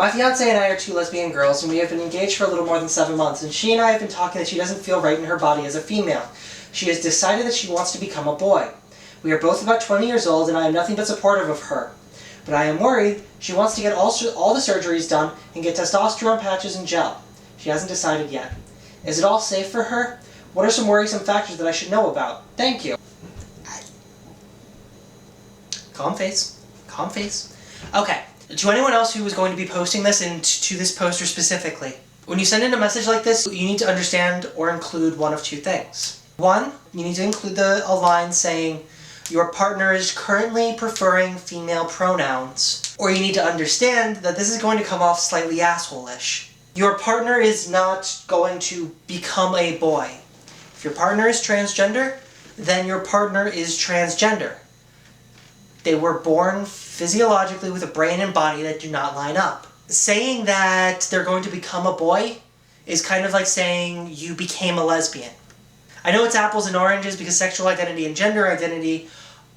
My fiance and I are two lesbian girls, and we have been engaged for a little more than 7 months, and she and I have been talking that she doesn't feel right in her body as a female. She has decided that she wants to become a boy. We are both about 20 years old, and I am nothing but supportive of her. But I am worried she wants to get all the surgeries done and get testosterone patches and gel. She hasn't decided yet. Is it all safe for her? What are some worrisome factors that I should know about? Thank you. Calm face. Calm face. Okay. To anyone else who is going to be posting this and to this poster specifically, when you send in a message like this, you need to understand or include one of two things. One, you need to include a line saying, your partner is currently preferring female pronouns. Or you need to understand that this is going to come off slightly asshole-ish. Your partner is not going to become a boy. If your partner is transgender, then your partner is transgender. They were born physiologically with a brain and body that do not line up. Saying that they're going to become a boy is kind of like saying you became a lesbian. I know it's apples and oranges because sexual identity and gender identity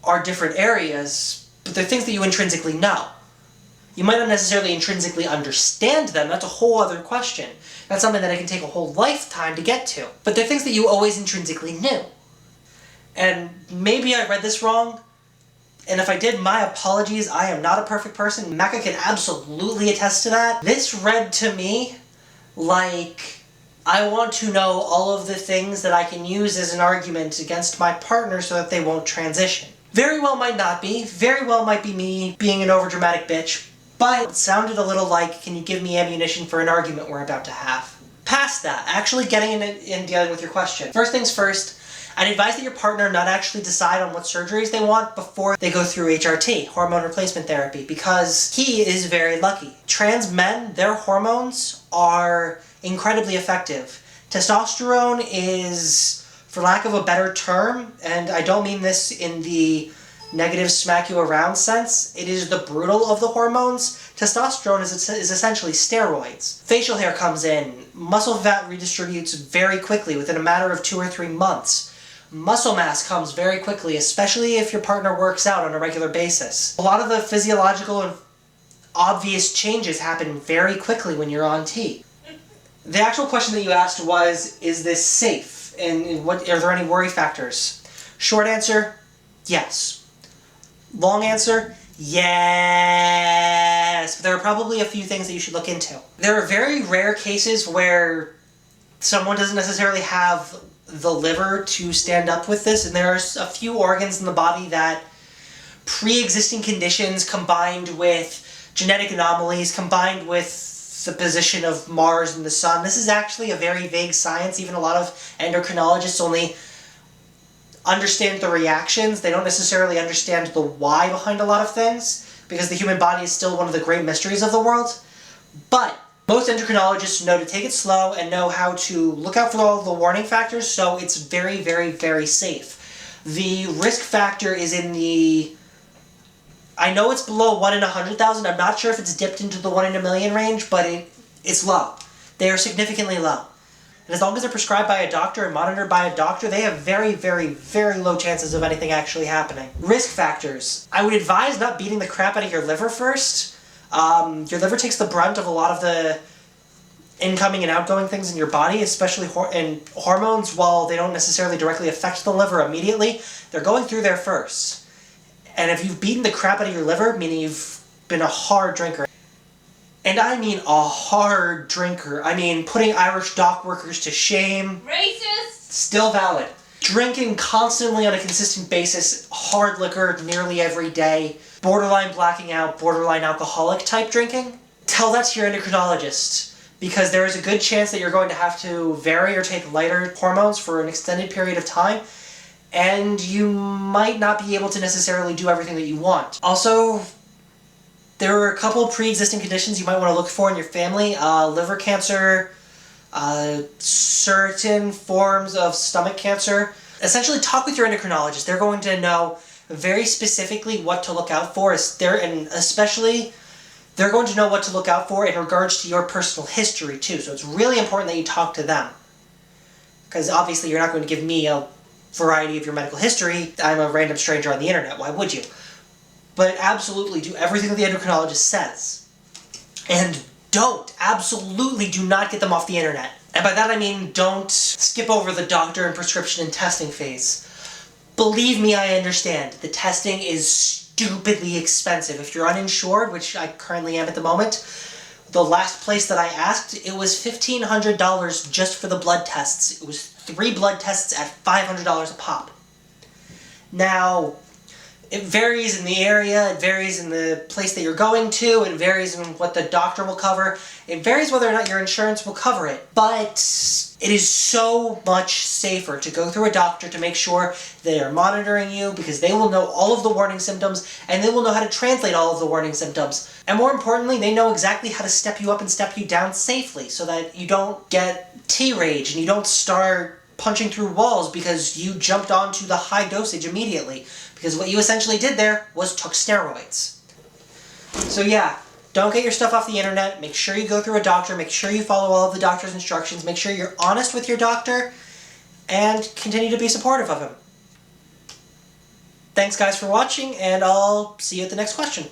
are different areas, but they're things that you intrinsically know. You might not necessarily intrinsically understand them, that's a whole other question. That's something that it can take a whole lifetime to get to. But they're things that you always intrinsically knew. And maybe I read this wrong, and if I did, my apologies. I am not a perfect person. Mecca can absolutely attest to that. This read to me like I want to know all of the things that I can use as an argument against my partner so that they won't transition. Very well might not be. Very well might be me being an overdramatic bitch. But it sounded a little like, can you give me ammunition for an argument we're about to have? Past that, actually getting in and dealing with your question. First things first, I'd advise that your partner not actually decide on what surgeries they want before they go through HRT, hormone replacement therapy, because he is very lucky. Trans men, their hormones are incredibly effective. Testosterone is, for lack of a better term, and I don't mean this in the negative smack you around sense, it is the brutal of the hormones. Testosterone is essentially steroids. Facial hair comes in, muscle fat redistributes very quickly within a matter of 2 or 3 months. Muscle mass comes very quickly, especially if your partner works out on a regular basis. A lot of the physiological and obvious changes happen very quickly when you're on T. The actual question that you asked was, is this safe? And what are there any worry factors? Short answer, yes. Long answer, yes. But there are probably a few things that you should look into. There are very rare cases where someone doesn't necessarily have the liver to stand up with this, and there are a few organs in the body that pre-existing conditions combined with genetic anomalies, combined with the position of Mars and the Sun. This is actually a very vague science. Even a lot of endocrinologists only understand the reactions. They don't necessarily understand the why behind a lot of things, because the human body is still one of the great mysteries of the world. But most endocrinologists know to take it slow and know how to look out for all the warning factors, so it's very, very, very safe. The risk factor is in the... I know it's below 1 in 100,000. I'm not sure if it's dipped into the 1 in a million range, but it's low. They are significantly low. And as long as they're prescribed by a doctor and monitored by a doctor, they have very, very, very low chances of anything actually happening. Risk factors. I would advise not beating the crap out of your liver first. Your liver takes the brunt of a lot of the incoming and outgoing things in your body, especially hormones. While they don't necessarily directly affect the liver immediately, they're going through there first. And if you've beaten the crap out of your liver, meaning you've been a hard drinker, and I mean a hard drinker, I mean putting Irish dock workers to shame. Racist! Still valid. Drinking constantly on a consistent basis, hard liquor nearly every day, borderline blacking out, borderline alcoholic type drinking, tell that to your endocrinologist, because there is a good chance that you're going to have to vary or take lighter hormones for an extended period of time, and you might not be able to necessarily do everything that you want. Also, there are a couple pre-existing conditions you might want to look for in your family. Liver cancer, certain forms of stomach cancer. Essentially, talk with your endocrinologist. They're going to know very specifically what to look out for, and especially they're going to know what to look out for in regards to your personal history too. So it's really important that you talk to them, because obviously you're not going to give me a variety of your medical history. I'm a random stranger on the internet. Why would you? But absolutely do everything that the endocrinologist says. And Absolutely do not get them off the internet. And by that I mean don't skip over the doctor and prescription and testing phase. Believe me, I understand. The testing is stupidly expensive. If you're uninsured, which I currently am at the moment, the last place that I asked, it was $1,500 just for the blood tests. It was 3 blood tests at $500 a pop. Now, it varies in the area, it varies in the place that you're going to, it varies in what the doctor will cover, it varies whether or not your insurance will cover it, but it is so much safer to go through a doctor to make sure they are monitoring you, because they will know all of the warning symptoms, and they will know how to translate all of the warning symptoms. And more importantly, they know exactly how to step you up and step you down safely, so that you don't get T-rage and you don't start punching through walls because you jumped onto the high dosage immediately. Because what you essentially did there was took steroids. So yeah, don't get your stuff off the internet. Make sure you go through a doctor. Make sure you follow all of the doctor's instructions. Make sure you're honest with your doctor. And continue to be supportive of him. Thanks guys for watching, and I'll see you at the next question.